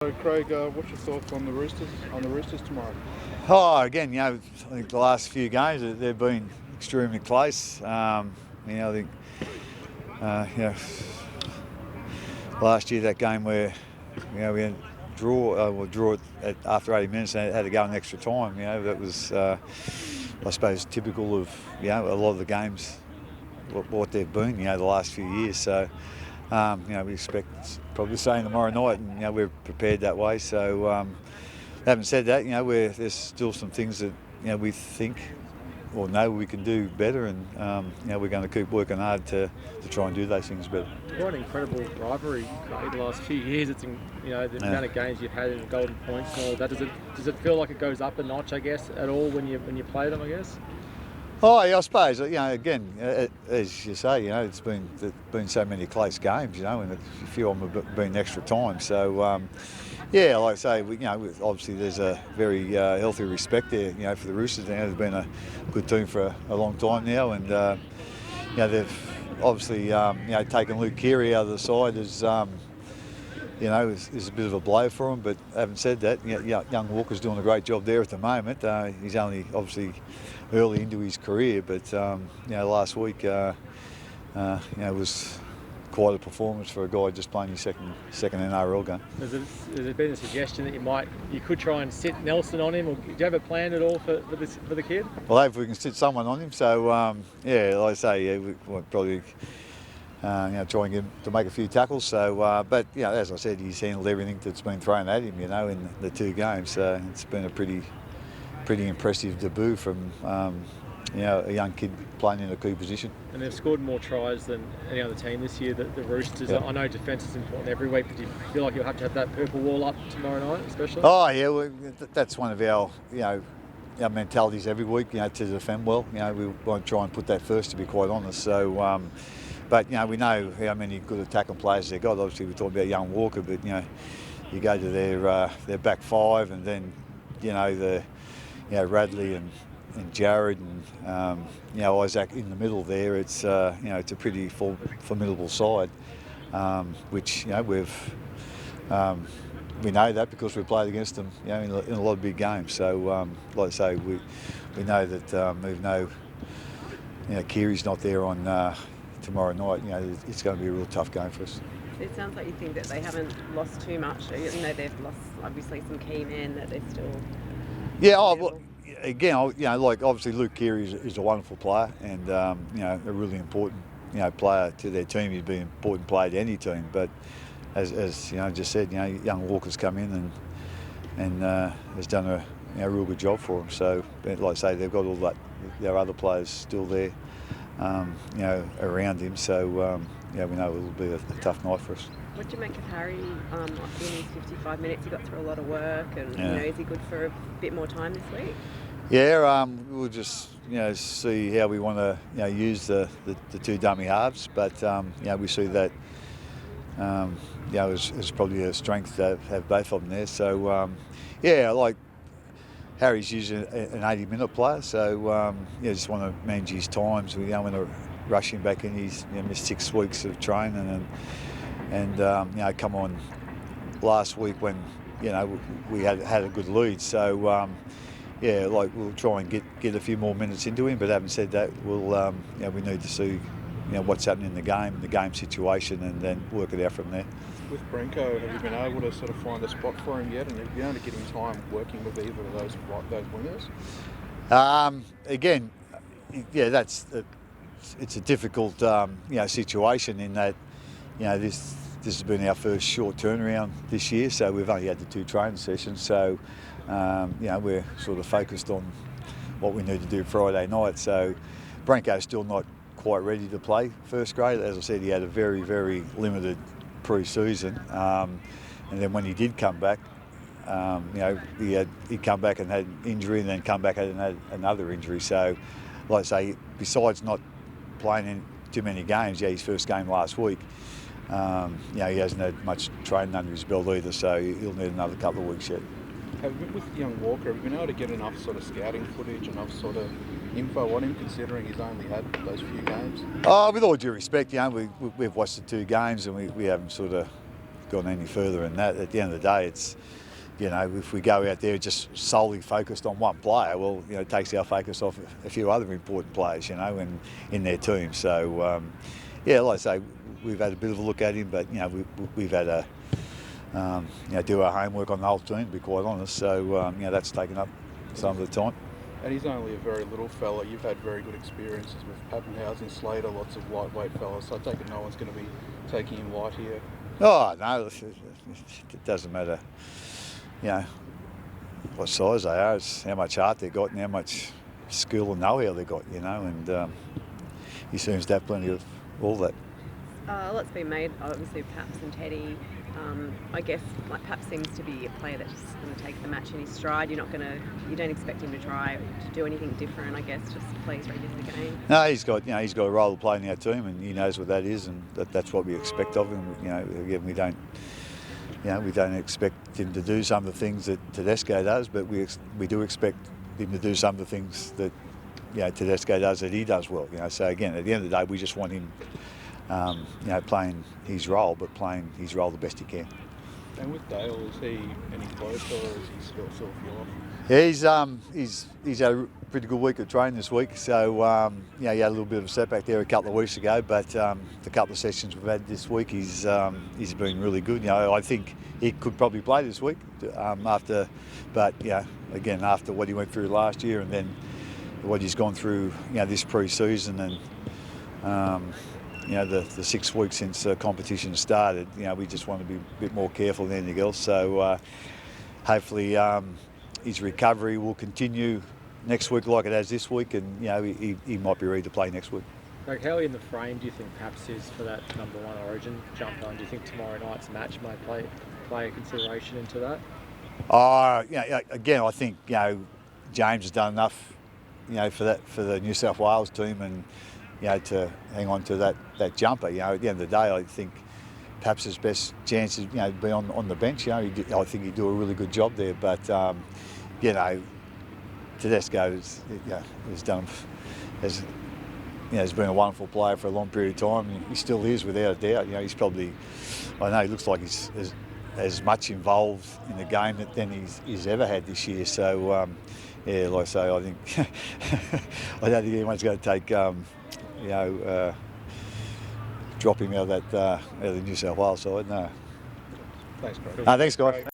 So Craig, what's your thoughts on the Roosters tomorrow? Oh, again, I think the last few games they've been extremely close. I think, you know, last year that game where, we had draw after 80 minutes and had to go in extra time. That was, I suppose, typical of, a lot of the games, what they've been, the last few years. So, we expect probably the same tomorrow night, and we're prepared that way. So, having said that, there's still some things that we think or know we can do better, and we're going to keep working hard to try and do those things better. What an incredible rivalry, Craig, the last few years. It's the amount of games you've had in the Golden Points and all of that. Does it feel like it goes up a notch, I guess, at all when you play them, I guess? Oh yeah, I suppose. Again, as you say, there's been so many close games, and a few of them have been extra time. So, like I say, obviously there's a very healthy respect there, for the Roosters. They've been a good team for a long time now, and they've obviously taken Luke Keary out of the side is a bit of a blow for him. But having said that, young Walker's doing a great job there at the moment. He's only obviously early into his career, but last week was quite a performance for a guy just playing his second NRL game. Has there been a suggestion that you could try and sit Nelson on him, or do you have a plan at all for the kid? Well, hopefully we can sit someone on him. So like I say, we'll probably try and get him to make a few tackles. So, but as I said, he's handled everything that's been thrown at him, in the two games. So it's been a pretty impressive debut from a young kid playing in a key position. And they've scored more tries than any other team this year, the Roosters. Yep. I know defence is important every week, but do you feel like you'll have to have that purple wall up tomorrow night, especially? Oh yeah, well, that's one of our our mentalities every week. To defend well. We won't try and put that first, to be quite honest. So, but we know how many good attacking players they've got. Obviously, we're talking about young Walker, but you go to their back five, and then the Radley and Jared and Isaac in the middle there. It's it's a pretty formidable side, which we know that because we've played against them in a lot of big games. So like I say, we know that even though Keary's not there on tomorrow night, it's going to be a real tough game for us. It sounds like you think that they haven't lost too much. They've lost obviously some key men that they're still. Yeah, again, like obviously Luke Keary is a wonderful player, and a really important player to their team. He'd be an important player to any team. But as just said, young Walker's come in and has done a real good job for them. So like I say, they've got all that. There are other players still there, around him. So we know it'll be a tough night for us. What do you make of Harry in his 55 minutes? He got through a lot of work, and is he good for a bit more time this week? Yeah, we'll just see how we want to use the two dummy halves, but we see that it's probably a strength to have both of them there. So like Harry's usually an 80-minute player, so just want to manage his times. We don't want to rush him back in. He's missed 6 weeks of training and come on last week when we had a good lead. So we'll try and get a few more minutes into him. But having said that, we'll we need to see what's happening in the game situation, and then work it out from there. With Brenko, have you been able to sort of find a spot for him yet, and have you been able to get him time working with either of those wingers? Again, it's a difficult situation in that this has been our first short turnaround this year, so we've only had the 2 training sessions. So we're sort of focused on what we need to do Friday night. So Branko's still not quite ready to play first grade. As I said, he had a very, very limited pre-season, and then when he did come back, he'd come back and had an injury, and then come back and had another injury. So, like I say, besides not playing in too many games, his first game last week, he hasn't had much training under his belt either, so he'll need another couple of weeks yet. With young Walker, have you been able to get enough sort of scouting footage, enough sort of info on him, considering he's only had those few games? With all due respect, we've watched the 2 games, and we haven't sort of gone any further than that. At the end of the day, it's, you know, if we go out there just solely focused on one player, well, you know, it takes our focus off a few other important players, you know, in their team. So, yeah, like I say, we've had a bit of a look at him, but, you know, we've had a, you know, do our homework on the whole team, to be quite honest. So, you know, that's taken up some of the time. And he's only a very little fella. You've had very good experiences with Pappenhausen, Slater, lots of lightweight fellas. So I take it no one's going to be taking him light here. Oh, no, it doesn't matter, you know, what size they are. It's how much heart they've got and how much skill and know-how they've got, you know, and he seems to have plenty of all that. Lots been made, obviously, of Paps and Teddy. I guess like Paps seems to be a player that's just going to take the match in his stride. You don't expect him to try to do anything different. I guess just play his regular game. No, he's got a role to play in our team, and he knows what that is, and that's what we expect of him. You know, again, we don't expect him to do some of the things that Tedesco does, but we do expect him to do some of the things that, you know, Tedesco does that he does well. You know, so again, at the end of the day, we just want him, you know, playing his role, but playing his role the best he can. And with Dale, is he any closer, or is he still feel off? Yeah, he's had a pretty good week of training this week. So you know, he had a little bit of a setback there a couple of weeks ago, but the couple of sessions we've had this week, he's been really good. You know, I think he could probably play this week but yeah, again, after what he went through last year and then what he's gone through, you know, this pre-season and you know, the 6 weeks since competition started, you know, we just want to be a bit more careful than anything else. So hopefully his recovery will continue next week like it has this week, and you know, he might be ready to play next week. Like, how in the frame do you think Paps is for that #1 Origin jump on? Do you think tomorrow night's match may play a consideration into that? Yeah, again, I think, you know, James has done enough, you know, for the New South Wales team, and you know, to hang on to that jumper. You know, at the end of the day, I think perhaps his best chance is, you know, be on the bench. You know, I think he'd do a really good job there. But you know, Tedesco has been a wonderful player for a long period of time. And he still is, without a doubt. You know, he's probably, I know he looks like he's as much involved in the game than he's ever had this year. So yeah, like I say, I think I don't think anyone's going to take you know, drop him out of the New South Wales side. No. Thanks, Craig. Thanks, guys.